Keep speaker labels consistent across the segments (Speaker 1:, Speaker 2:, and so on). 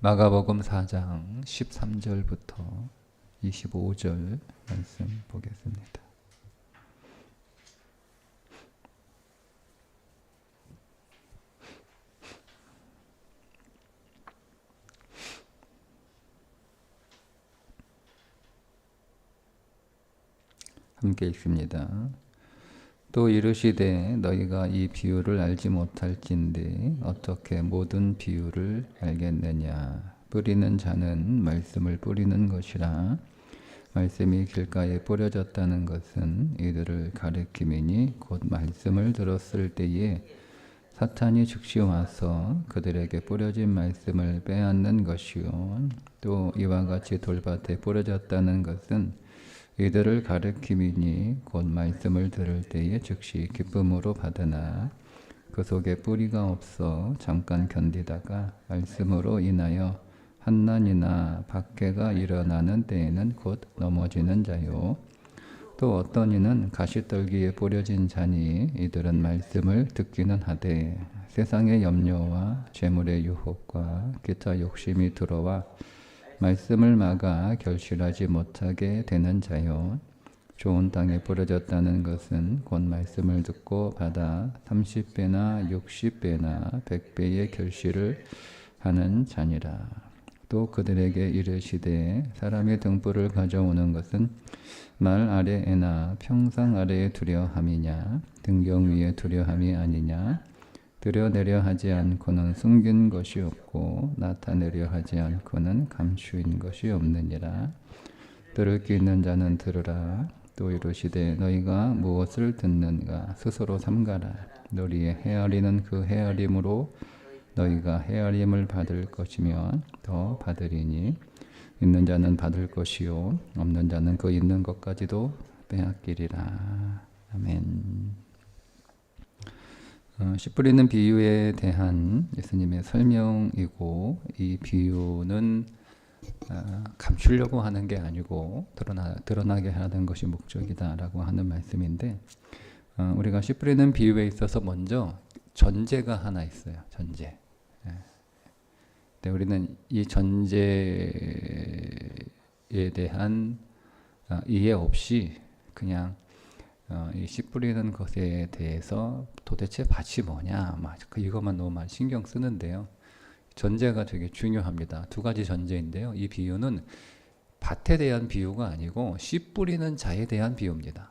Speaker 1: 마가복음 4장 13절부터 25절 말씀 보겠습니다. 함께 읽습니다. 또 이르시되 너희가 이 비유를 알지 못할진대 어떻게 모든 비유를 알겠느냐. 뿌리는 자는 말씀을 뿌리는 것이라. 말씀이 길가에 뿌려졌다는 것은 이들을 가리킴이니 곧 말씀을 들었을 때에 사탄이 즉시 와서 그들에게 뿌려진 말씀을 빼앗는 것이요. 또 이와 같이 돌밭에 뿌려졌다는 것은 이들을 가르킴이니 곧 말씀을 들을 때에 즉시 기쁨으로 받으나 그 속에 뿌리가 없어 잠깐 견디다가 말씀으로 인하여 한난이나 박해가 일어나는 때에는 곧 넘어지는 자요. 또 어떤 이는 가시떨기에 뿌려진 자니 이들은 말씀을 듣기는 하되 세상의 염려와 재물의 유혹과 기타 욕심이 들어와 말씀을 막아 결실하지 못하게 되는 자요. 좋은 땅에 뿌려졌다는 것은 곧 말씀을 듣고 받아 30배나 60배나 100배의 결실을 하는 자니라. 또 그들에게 이르시되 사람의 등불을 가져오는 것은 말 아래에나 평상 아래에 두려 함이냐 등경 위에 두려 함이 아니냐. 드러내려 하지 않고는 숨긴 것이 없고 나타내려 하지 않고는 감추인 것이 없느니라. 들을 귀 있는 자는 들으라. 또 이르시되 너희가 무엇을 듣는가 스스로 삼가라. 너희의 헤아리는 그 헤아림으로 너희가 헤아림을 받을 것이며 더 받으리니 있는 자는 받을 것이요 없는 자는 그 있는 것까지도 빼앗기리라. 아멘. 씨 뿌리는 비유에 대한 예수님의 설명이고, 이 비유는 감추려고 하는 게 아니고 드러나게 하는 것이 목적이다라고 하는 말씀인데, 우리가 씨 뿌리는 비유에 있어서 먼저 전제가 하나 있어요. 전제. 근데 우리는 이 전제에 대한 이해 없이 그냥 이 씨 뿌리는 것에 대해서 도대체 밭이 뭐냐, 이것만 너무 많이 신경 쓰는데요. 전제가 되게 중요합니다. 두 가지 전제인데요. 이 비유는 밭에 대한 비유가 아니고 씨 뿌리는 자에 대한 비유입니다.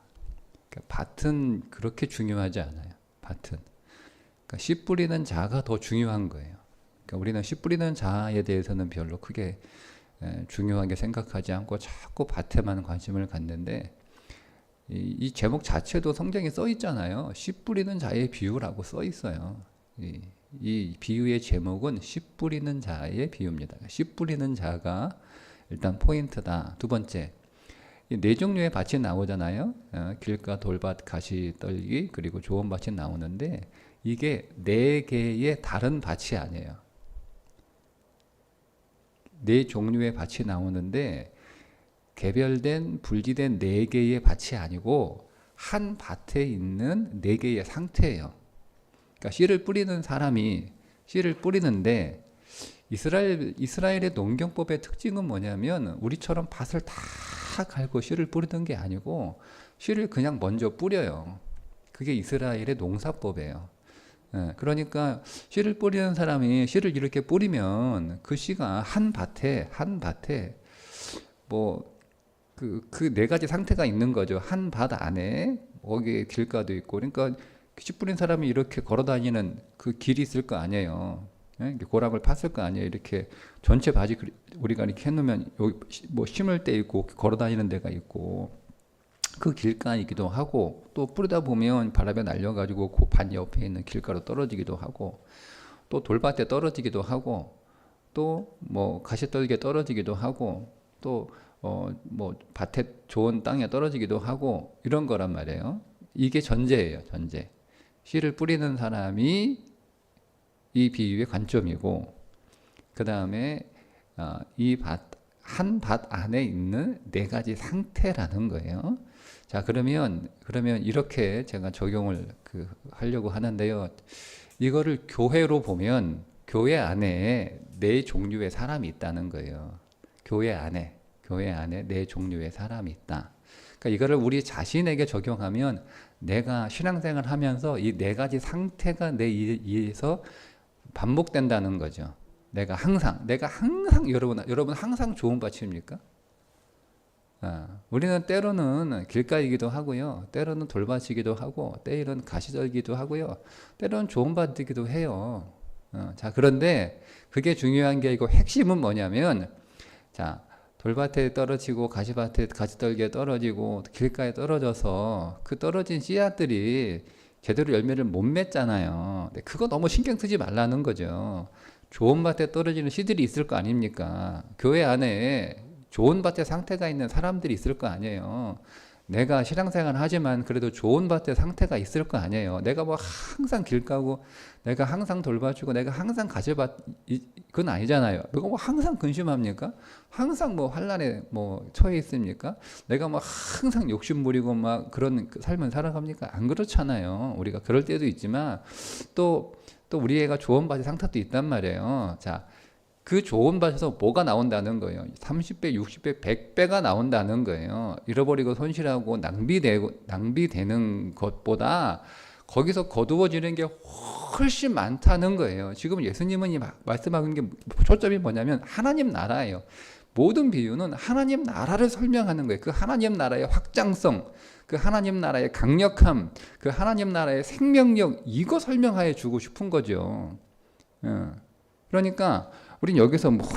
Speaker 1: 그러니까 밭은 그렇게 중요하지 않아요. 밭은. 그러니까 씨 뿌리는 자가 더 중요한 거예요. 그러니까 우리는 씨 뿌리는 자에 대해서는 별로 크게 중요하게 생각하지 않고 자꾸 밭에만 관심을 갖는데, 이 제목 자체도 성경에 써 있잖아요. 씨 뿌리는 자의 비유라고 써 있어요. 이 비유의 제목은 씨 뿌리는 자의 비유입니다. 씨 뿌리는 자가 일단 포인트다. 두 번째, 이 네 종류의 밭이 나오잖아요. 길가, 돌밭, 가시떨기, 그리고 좋은 밭이 나오는데 이게 네 개의 다른 밭이 아니에요. 네 종류의 밭이 나오는데 개별된 분리된 네 개의 밭이 아니고 한 밭에 있는 네 개의 상태예요. 그러니까 씨를 뿌리는 사람이 씨를 뿌리는데, 이스라엘의 농경법의 특징은 뭐냐면 우리처럼 밭을 다 갈고 씨를 뿌리는 게 아니고 씨를 그냥 먼저 뿌려요. 그게 이스라엘의 농사법이에요. 그러니까 씨를 뿌리는 사람이 씨를 이렇게 뿌리면 그 씨가 한 밭에 뭐 그 네 가지 상태가 있는 거죠. 한 밭 안에 거기에 길가도 있고, 그러니까 씨 뿌린 사람이 이렇게 걸어 다니는 그 길이 있을 거 아니에요. 고랑을 팠을 거 아니에요. 이렇게 전체 밭이 우리가 이렇게 해놓으면 여기 뭐 심을 때 있고 걸어 다니는 데가 있고, 그 길가이기도 하고, 또 뿌리다 보면 바람에 날려가지고 그 밭 옆에 있는 길가로 떨어지기도 하고, 또 돌밭에 떨어지기도 하고, 또 뭐 가시떨기에 떨어지기도 하고, 또 뭐 밭에 좋은 땅에 떨어지기도 하고, 이런 거란 말이에요. 이게 전제예요. 전제. 씨를 뿌리는 사람이 이 비유의 관점이고, 그 다음에 이 한 밭 안에 있는 네 가지 상태라는 거예요. 자, 그러면 이렇게 제가 적용을 하려고 하는데요. 이거를 교회로 보면 교회 안에 네 종류의 사람이 있다는 거예요. 교회 안에 네 종류의 사람이 있다. 그러니까 이거를 우리 자신에게 적용하면 내가 신앙생활 하면서 이 네 가지 상태가 내 이에서 반복된다는 거죠. 내가 항상 여러분 항상 좋은 밭입니까? 우리는 때로는 길가이기도 하고요. 때로는 돌밭이기도 하고, 때로는 가시적이기도 하고요. 때로는 좋은 밭이기도 해요. 자, 그런데 그게 중요한 게 아니고 핵심은 뭐냐면, 자, 돌밭에 떨어지고 가시밭에 가시떨기에 떨어지고 길가에 떨어져서 그 떨어진 씨앗들이 제대로 열매를 못 맺잖아요. 근데 그거 너무 신경 쓰지 말라는 거죠. 좋은 밭에 떨어지는 씨들이 있을 거 아닙니까? 교회 안에 좋은 밭에 상태가 있는 사람들이 있을 거 아니에요. 내가 신앙생활 하지만 그래도 좋은 밭에 상태가 있을 거 아니에요. 내가 뭐 항상 길 가고 내가 항상 돌봐주고 내가 항상 가지밭 그건 아니잖아요. 내가 뭐 항상 근심합니까? 항상 뭐 환난에 뭐 처해 있습니까? 내가 뭐 항상 욕심 부리고 막 그런 삶을 살아갑니까? 안 그렇잖아요. 우리가 그럴 때도 있지만 또 우리 애가 좋은 밭의 상태도 있단 말이에요. 자, 그 좋은 밭에서 뭐가 나온다는 거예요. 30배, 60배, 100배가 나온다는 거예요. 잃어버리고 손실하고 낭비되는 것보다 거기서 거두어지는 게 훨씬 많다는 거예요. 지금 예수님은 말씀하는 게 초점이 뭐냐면 하나님 나라예요. 모든 비유는 하나님 나라를 설명하는 거예요. 그 하나님 나라의 확장성, 그 하나님 나라의 강력함, 그 하나님 나라의 생명력, 이거 설명해 주고 싶은 거죠. 그러니까 우린 여기서 뭐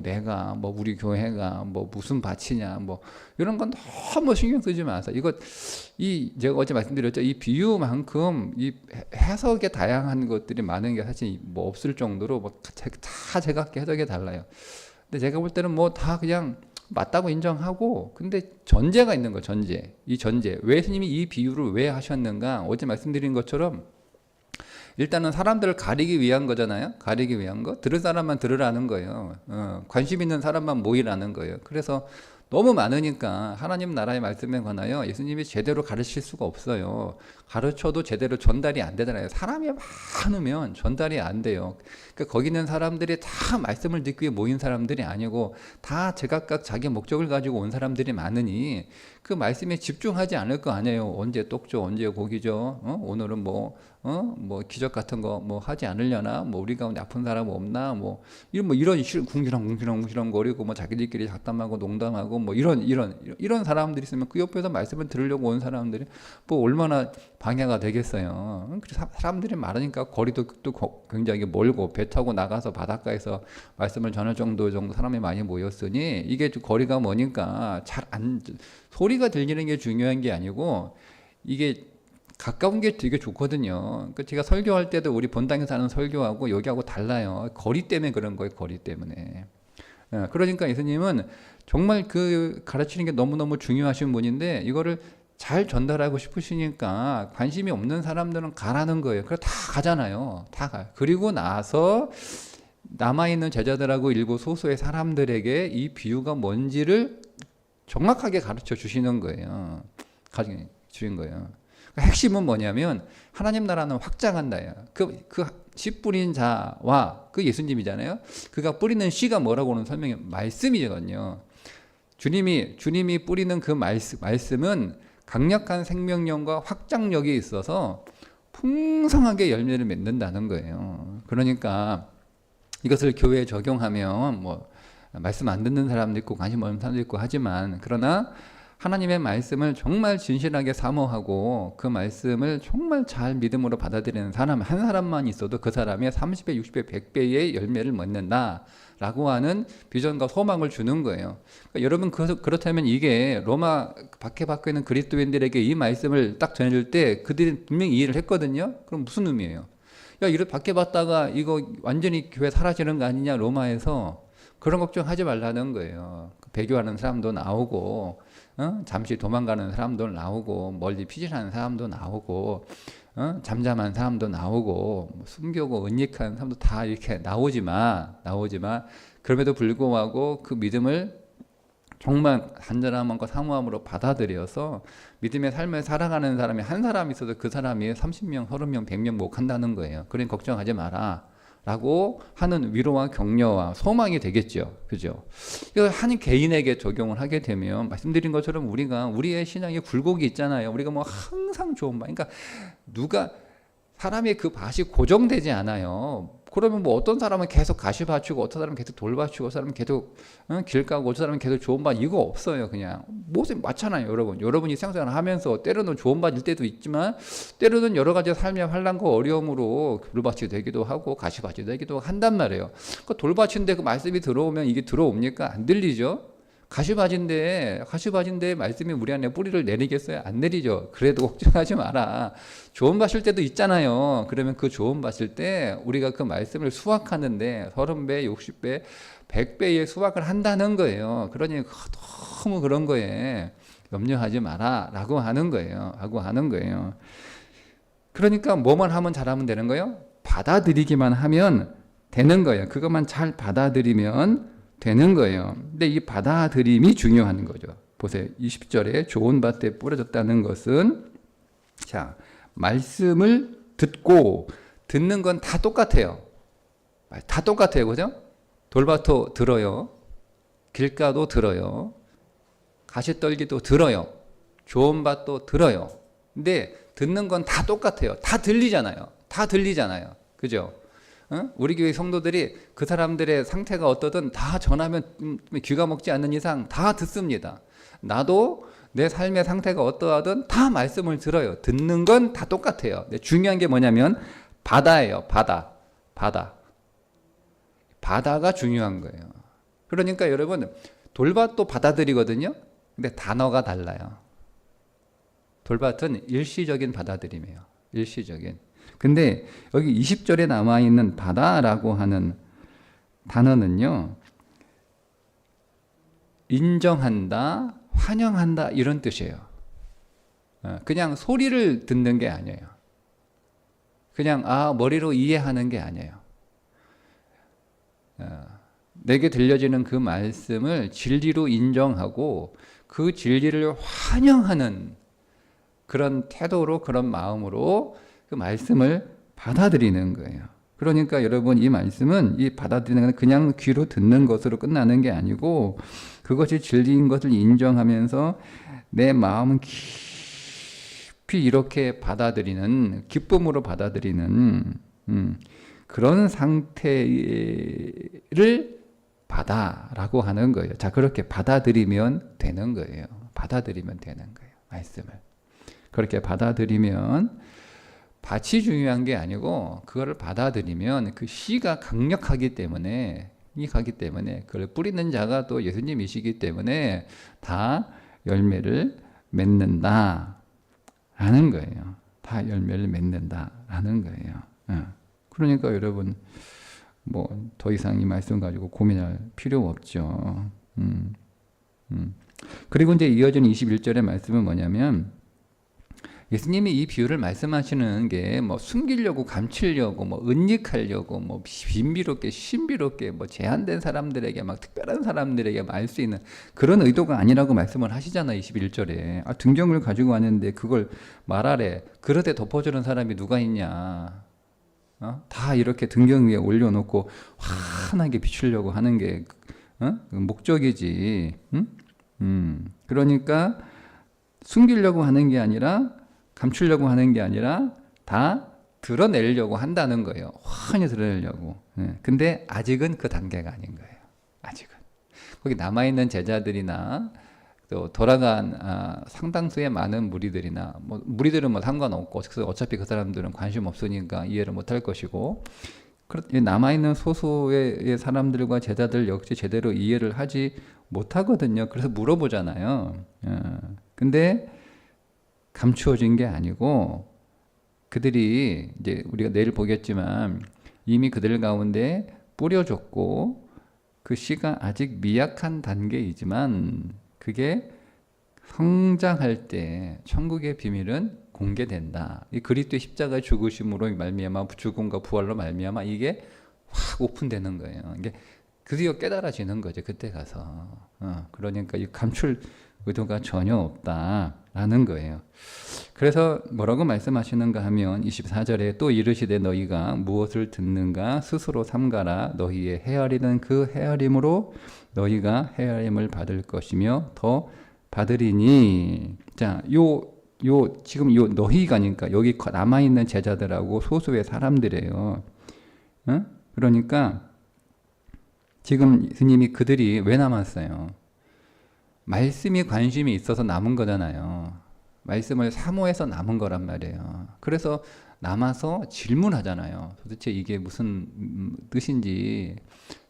Speaker 1: 내가 우리 교회가 뭐 무슨 밭이냐 뭐 이런 건 너무 신경 쓰지 마세요. 제가 어제 말씀드렸죠. 이 비유만큼 이 해석의 다양한 것들이 많은 게 사실 뭐 없을 정도로 다 제각기 해석이 달라요. 근데 제가 볼 때는 뭐 다 그냥 맞다고 인정하고, 근데 전제가 있는 거예요. 이 전제. 왜 스님이 이 비유를 왜 하셨는가? 어제 말씀드린 것처럼 일단은 사람들을 가리기 위한 거잖아요. 가리기 위한 거. 들을 사람만 들으라는 거예요. 관심 있는 사람만 모이라는 거예요. 그래서 너무 많으니까 하나님 나라의 말씀에 관하여 예수님이 제대로 가르칠 수가 없어요. 가르쳐도 제대로 전달이 안 되잖아요. 사람이 많으면 전달이 안 돼요. 그러니까 거기 있는 사람들이 다 말씀을 듣기 위해 모인 사람들이 아니고 다 제각각 자기 목적을 가지고 온 사람들이 많으니 그 말씀에 집중하지 않을 거 아니에요. 언제 똑죠, 언제 고기죠, 오늘은 뭐 기적 같은 거 뭐 하지 않으려나, 뭐 우리 가운데 아픈 사람 없나, 이런 궁시렁 거리고 뭐 자기들끼리 잡담하고 농담하고 뭐 이런 사람들이 있으면 그 옆에서 말씀을 들으려고 온 사람들이 뭐 얼마나 방해가 되겠어요. 사람들이 많으니까 거리도 또 굉장히 멀고 배 타고 나가서 바닷가에서 말씀을 전할 정도 사람이 많이 모였으니 이게 거리가 머니까 소리가 들리는 게 중요한 게 아니고 이게 가까운 게 되게 좋거든요. 제가 설교할 때도 우리 본당에서 하는 설교하고 여기하고 달라요. 거리 때문에 그런 거예요. 거리 때문에. 그러니까 예수님은 정말 그 가르치는 게 너무너무 중요하신 분인데 이거를 잘 전달하고 싶으시니까 관심이 없는 사람들은 가라는 거예요. 그래서 다 가잖아요. 다 가요. 그리고 나서 남아있는 제자들하고 일부 소수의 사람들에게 이 비유가 뭔지를 정확하게 가르쳐 주시는 거예요. 주신 거예요. 핵심은 뭐냐면 하나님 나라는 확장한다야. 씨 뿌린 자와 그 예수님이잖아요. 그가 뿌리는 씨가 뭐라고는 설명해 말씀이거든요. 주님이 뿌리는 그 말씀은 강력한 생명력과 확장력이 있어서 풍성하게 열매를 맺는다는 거예요. 그러니까 이것을 교회에 적용하면 뭐 말씀 안 듣는 사람도 있고 관심 없는 사람도 있고 하지만 그러나 하나님의 말씀을 정말 진실하게 사모하고 그 말씀을 정말 잘 믿음으로 받아들이는 사람 한 사람만 있어도 그 사람이 30배, 60배, 100배의 열매를 맺는다 라고 하는 비전과 소망을 주는 거예요. 그러니까 여러분 그렇다면 이게 로마 박해받고 있는 그리스도인들에게 이 말씀을 딱 전해줄 때 그들이 분명히 이해를 했거든요. 그럼 무슨 의미예요? 야, 이렇게 박해받다가 이거 완전히 교회 사라지는 거 아니냐 로마에서. 그런 걱정하지 말라는 거예요. 배교하는 사람도 나오고 잠시 도망가는 사람도 나오고 멀리 피신하는 사람도 나오고 잠잠한 사람도 나오고 숨기고 은닉한 사람도 다 이렇게 나오지만 그럼에도 불구하고 그 믿음을 정말 간절한 마음과 사모함으로 받아들여서 믿음의 삶을 살아가는 사람이 한 사람 있어도 그 사람이 30명, 30명, 100명 목한다는 거예요. 그러니 걱정하지 마라 라고 하는 위로와 격려와 소망이 되겠죠. 그죠? 이거 한 개인에게 적용을 하게 되면 말씀드린 것처럼 우리가 우리의 신앙에 굴곡이 있잖아요. 우리가 뭐 항상 좋은 바, 그러니까 누가 사람의 그 밭이 고정되지 않아요. 그러면 뭐 어떤 사람은 계속 가시 받치고 어떤 사람은 계속 돌 받치고 어떤 사람은 계속 길 가고 어떤 사람은 계속 좋은 밭, 이거 없어요. 그냥 모습 맞잖아요. 여러분이 생생을 하면서 때로는 좋은 밭일 때도 있지만 때로는 여러 가지 삶의 환난과 어려움으로 돌밭이 되기도 하고 가시밭이 되기도 한단 말이에요. 그 돌밭인데 그 말씀이 들어오면 이게 들어옵니까? 안 들리죠? 가시밭인데 말씀이 우리 안에 뿌리를 내리겠어요? 안 내리죠. 그래도 걱정하지 마라. 좋은 밭일 때도 있잖아요. 그러면 그 좋은 밭일 때 우리가 그 말씀을 수확하는데 30배, 60배, 100배의 수확을 한다는 거예요. 그러니 너무 그런 거에 염려하지 마라 라고 하는 거예요. 그러니까 뭐만 하면 잘하면 되는 거예요? 받아들이기만 하면 되는 거예요. 그것만 잘 받아들이면 되는 거예요. 근데 이 받아들임이 중요한 거죠. 보세요. 20절에 좋은 밭에 뿌려졌다는 것은, 자, 말씀을 듣는 건 다 똑같아요. 다 똑같아요. 그죠? 돌밭도 들어요. 길가도 들어요. 가시떨기도 들어요. 좋은 밭도 들어요. 근데 듣는 건 다 똑같아요. 다 들리잖아요. 그죠? 우리 교회 성도들이 그 사람들의 상태가 어떠든 다 전하면 귀가 먹지 않는 이상 다 듣습니다. 나도 내 삶의 상태가 어떠하든 다 말씀을 들어요. 듣는 건 다 똑같아요. 근데 중요한 게 뭐냐면 바다예요. 바다가 중요한 거예요. 그러니까 여러분, 돌밭도 받아들이거든요. 근데 단어가 달라요. 돌밭은 일시적인 받아들임이에요. 일시적인. 근데 여기 20절에 남아있는 바다라고 하는 단어는요, 인정한다, 환영한다 이런 뜻이에요. 그냥 소리를 듣는 게 아니에요. 그냥 머리로 이해하는 게 아니에요. 내게 들려지는 그 말씀을 진리로 인정하고 그 진리를 환영하는 그런 태도로, 그런 마음으로 그 말씀을 받아들이는 거예요. 그러니까 여러분, 이 말씀은, 이 받아들이는 건 그냥 귀로 듣는 것으로 끝나는 게 아니고 그것이 진리인 것을 인정하면서 내 마음은 깊이 이렇게 받아들이는, 기쁨으로 받아들이는 그런 상태를 바다라고 하는 거예요. 자, 그렇게 받아들이면 되는 거예요. 말씀을. 그렇게 받아들이면, 밭이 중요한 게 아니고 그거를 받아들이면 그 씨가 강력하기 때문에 그걸 뿌리는 자가 또 예수님이시기 때문에 다 열매를 맺는다 라는 거예요. 다 열매를 맺는다 라는 거예요. 그러니까 여러분, 뭐 더 이상 이 말씀 가지고 고민할 필요 없죠. 그리고 이제 이어지는 21절의 말씀은 뭐냐면, 예수님이 이 비유를 말씀하시는 게 뭐 숨기려고, 감추려고, 뭐 은닉하려고, 뭐 비밀롭게, 신비롭게, 뭐 제한된 사람들에게, 막 특별한 사람들에게 말 수 있는 그런 의도가 아니라고 말씀을 하시잖아요. 21절에. 등경을 가지고 왔는데 그걸 말하래. 그릇에 덮어주는 사람이 누가 있냐. 다 이렇게 등경 위에 올려놓고 환하게 비추려고 하는 게 목적이지. 그러니까 숨기려고 하는 게 아니라, 감추려고 하는 게 아니라 다 드러내려고 한다는 거예요. 환히 드러내려고. 근데 아직은 그 단계가 아닌 거예요. 아직은. 거기 남아있는 제자들이나 또 돌아간 상당수의 많은 무리들이나, 뭐 무리들은 뭐 상관없고 어차피 그 사람들은 관심 없으니까 이해를 못할 것이고, 남아있는 소수의 사람들과 제자들 역시 제대로 이해를 하지 못하거든요. 그래서 물어보잖아요. 근데 감추어진 게 아니고, 그들이 이제 우리가 내일 보겠지만 이미 그들 가운데 뿌려졌고 그 씨가 아직 미약한 단계이지만 그게 성장할 때 천국의 비밀은 공개된다. 이 그리스도의 십자가의 죽으심으로 말미암아, 죽음과 부활로 말미암아 이게 확 오픈되는 거예요. 이게 드디어 깨달아지는 거죠. 그때 가서. 그러니까 이 감출 의도가 전혀 없다라는 거예요. 그래서 뭐라고 말씀하시는가 하면 24절에 또 이르시되 너희가 무엇을 듣는가 스스로 삼가라. 너희의 헤아리는 그 헤아림으로 너희가 헤아림을 받을 것이며 더 받으리니. 자, 지금 요 너희가니까 여기 남아있는 제자들하고 소수의 사람들이에요. 그러니까 지금 스님이 그들이 왜 남았어요? 말씀이 관심이 있어서 남은 거잖아요. 말씀을 사모해서 남은 거란 말이에요. 그래서 남아서 질문하잖아요. 도대체 이게 무슨 뜻인지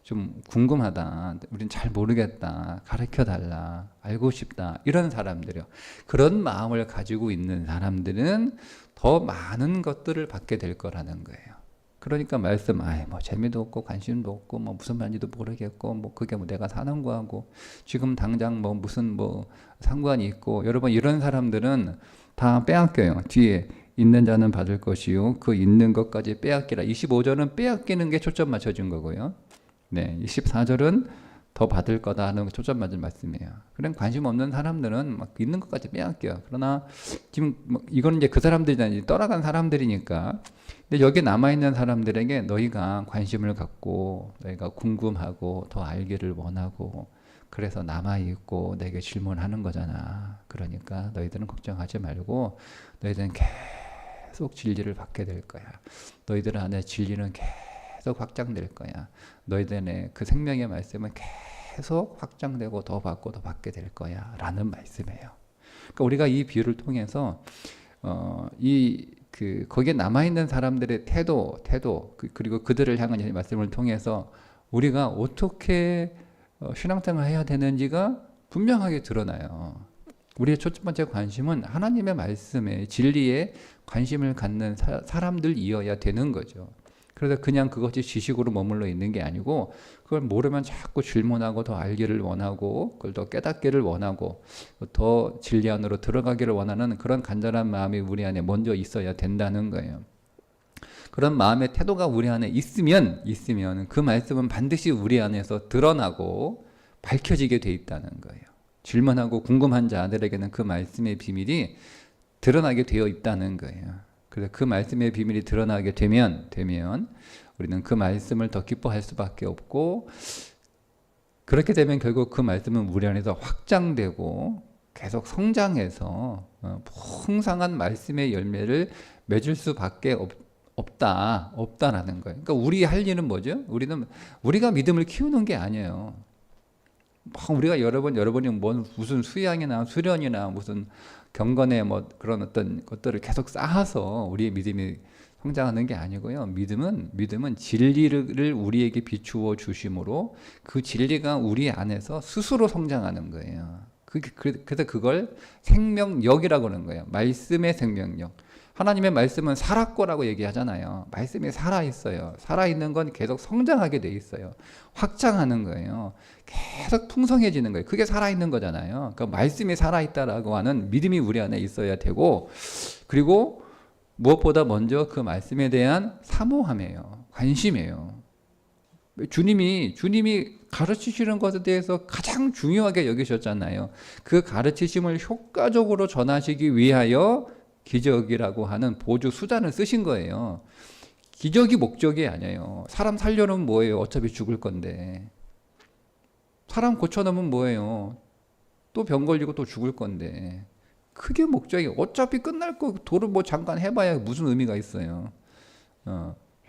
Speaker 1: 좀 궁금하다. 우린 잘 모르겠다. 가르쳐달라. 알고 싶다. 이런 사람들이요. 그런 마음을 가지고 있는 사람들은 더 많은 것들을 받게 될 거라는 거예요. 그러니까 말씀, 뭐 재미도 없고 관심도 없고 뭐 무슨 말인지도 모르겠고 뭐 그게 뭐 내가 사는 거하고 지금 당장 뭐 무슨 뭐 상관이 있고. 여러분 이런 사람들은 다 빼앗겨요. 뒤에 있는 자는 받을 것이요 그 있는 것까지 빼앗기라. 25절은 빼앗기는 게 초점 맞춰준 거고요. 네, 24절은 더 받을 거다 하는 초점 맞은 말씀이에요. 그런 관심 없는 사람들은 막 있는 것까지 빼앗겨요. 그러나 지금 뭐 이건 이제 그 사람들이 떠나간 사람들이니까. 근데 여기 남아있는 사람들에게 너희가 관심을 갖고 너희가 궁금하고 더 알기를 원하고 그래서 남아있고 내게 질문하는 거잖아. 그러니까 너희들은 걱정하지 말고 너희들은 계속 진리를 받게 될 거야. 너희들 안에 진리는 계속 확장될 거야. 너희들의 그 생명의 말씀은 계속 확장되고 더 받고 더 받게 될 거야 라는 말씀이에요. 그러니까 우리가 이 비유를 통해서 거기에 남아있는 사람들의 태도 그리고 그들을 향한 이 말씀을 통해서 우리가 어떻게 신앙생활을 해야 되는지가 분명하게 드러나요. 우리의 첫 번째 관심은 하나님의 말씀에 진리에 관심을 갖는 사람들이어야 되는 거죠. 그래서 그냥 그것이 지식으로 머물러 있는 게 아니고 그걸 모르면 자꾸 질문하고 더 알기를 원하고 그걸 더 깨닫기를 원하고 더 진리 안으로 들어가기를 원하는 그런 간절한 마음이 우리 안에 먼저 있어야 된다는 거예요. 그런 마음의 태도가 우리 안에 있으면 그 말씀은 반드시 우리 안에서 드러나고 밝혀지게 돼 있다는 거예요. 질문하고 궁금한 자들에게는 그 말씀의 비밀이 드러나게 되어 있다는 거예요. 그래서 그 말씀의 비밀이 드러나게 되면 우리는 그 말씀을 더 기뻐할 수밖에 없고, 그렇게 되면 결국 그 말씀은 우리 안에서 확장되고 계속 성장해서 풍성한 말씀의 열매를 맺을 수밖에 없다라는 거예요. 그러니까 우리 할 일은 뭐죠? 우리가 믿음을 키우는 게 아니에요. 우리가 여러분이 무슨 수양이나 수련이나 무슨 경건의 뭐 그런 어떤 것들을 계속 쌓아서 우리의 믿음이 성장하는 게 아니고요. 믿음은 진리를 우리에게 비추어 주심으로 그 진리가 우리 안에서 스스로 성장하는 거예요. 그래서 그걸 생명력이라고 하는 거예요. 말씀의 생명력. 하나님의 말씀은 살았고라고 얘기하잖아요. 말씀이 살아있어요. 살아있는 건 계속 성장하게 돼 있어요. 확장하는 거예요. 계속 풍성해지는 거예요. 그게 살아있는 거잖아요. 그러니까 말씀이 살아있다라고 하는 믿음이 우리 안에 있어야 되고, 그리고 무엇보다 먼저 그 말씀에 대한 사모함이에요. 관심이에요. 주님이 가르치시는 것에 대해서 가장 중요하게 여기셨잖아요. 그 가르치심을 효과적으로 전하시기 위하여 기적이라고 하는 보조 수단을 쓰신 거예요. 기적이 목적이 아니에요. 사람 살려놓으면 뭐예요? 어차피 죽을 건데. 사람 고쳐놓으면 뭐예요? 또 병 걸리고 또 죽을 건데. 그게 목적이 어차피 끝날 거 도를 뭐 잠깐 해봐야 무슨 의미가 있어요.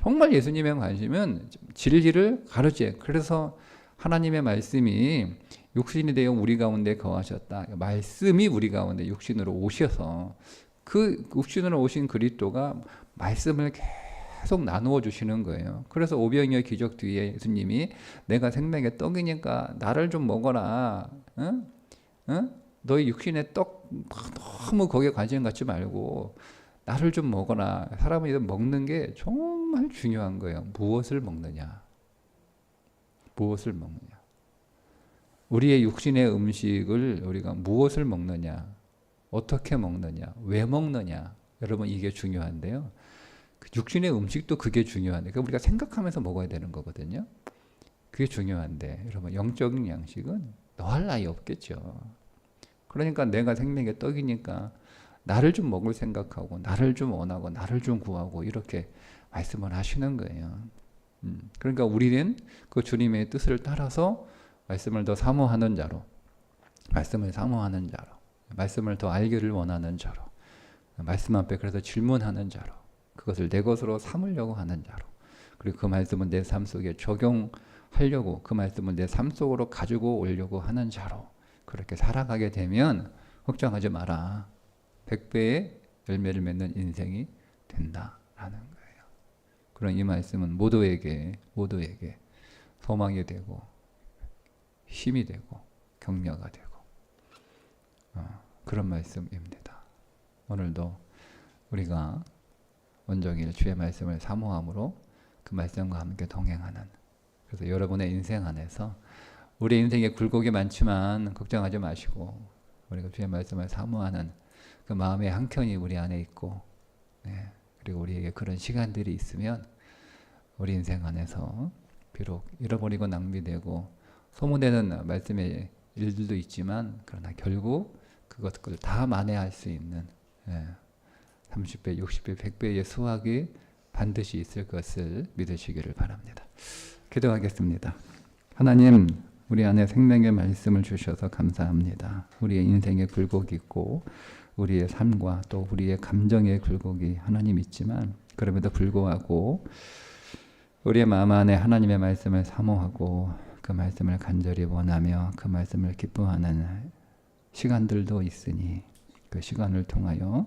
Speaker 1: 정말 예수님의 관심은 진리를 가르치요. 그래서 하나님의 말씀이 육신이 되어 우리 가운데 거하셨다. 말씀이 우리 가운데 육신으로 오셔서 그 육신으로 오신 그리스도가 말씀을 계속 나누어 주시는 거예요. 그래서 오병이어 기적 뒤에 예수님이 내가 생명의 떡이니까 나를 좀 먹어라. 너희 육신의 떡 너무 거기에 관심 갖지 말고 나를 좀 먹어라. 사람이 먹는 게 정말 중요한 거예요. 무엇을 먹느냐. 무엇을 먹느냐. 우리의 육신의 음식을 우리가 무엇을 먹느냐. 어떻게 먹느냐, 왜 먹느냐, 여러분 이게 중요한데요. 육신의 음식도 그게 중요한데, 우리가 생각하면서 먹어야 되는 거거든요. 그게 중요한데 여러분 영적인 양식은 더할 나위 없겠죠. 그러니까 내가 생명의 떡이니까 나를 좀 먹을 생각하고 나를 좀 원하고 나를 좀 구하고 이렇게 말씀을 하시는 거예요. 그러니까 우리는 그 주님의 뜻을 따라서 말씀을 더 사모하는 자로, 말씀을 사모하는 자로, 말씀을 더 알기를 원하는 자로, 말씀 앞에 그래서 질문하는 자로, 그것을 내 것으로 삼으려고 하는 자로, 그리고 그 말씀은 내 삶 속에 적용하려고, 그 말씀을 내 삶 속으로 가지고 오려고 하는 자로 그렇게 살아가게 되면 걱정하지 마라. 100배의 열매를 맺는 인생이 된다라는 거예요. 그런 이 말씀은 모두에게 소망이 되고 힘이 되고 격려가 되고 그런 말씀입니다. 오늘도 우리가 온종일 주의 말씀을 사모함으로 그 말씀과 함께 동행하는, 그래서 여러분의 인생 안에서 우리 인생에 굴곡이 많지만 걱정하지 마시고 우리가 주의 말씀을 사모하는 그 마음의 한켠이 우리 안에 있고, 그리고 우리에게 그런 시간들이 있으면 우리 인생 안에서 비록 잃어버리고 낭비되고 소모되는 말씀의 일들도 있지만 그러나 결국 그것을 다 만회할 수 있는 30배, 60배, 100배의 수확이 반드시 있을 것을 믿으시기를 바랍니다. 기도하겠습니다. 하나님, 우리 안에 생명의 말씀을 주셔서 감사합니다. 우리의 인생에 굴곡이 있고 우리의 삶과 또 우리의 감정의 굴곡이 하나님 있지만 그럼에도 불구하고 우리의 마음 안에 하나님의 말씀을 사모하고 그 말씀을 간절히 원하며 그 말씀을 기뻐하는 시간들도 있으니 그 시간을 통하여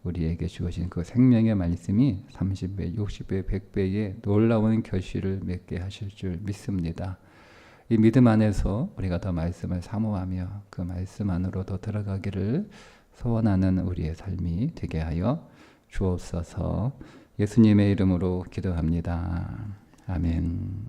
Speaker 1: 우리에게 주어진 그 생명의 말씀이 30배, 60배, 100배의 놀라운 결실을 맺게 하실 줄 믿습니다. 이 믿음 안에서 우리가 더 말씀을 사모하며 그 말씀 안으로 더 들어가기를 소원하는 우리의 삶이 되게 하여 주옵소서. 예수님의 이름으로 기도합니다. 아멘.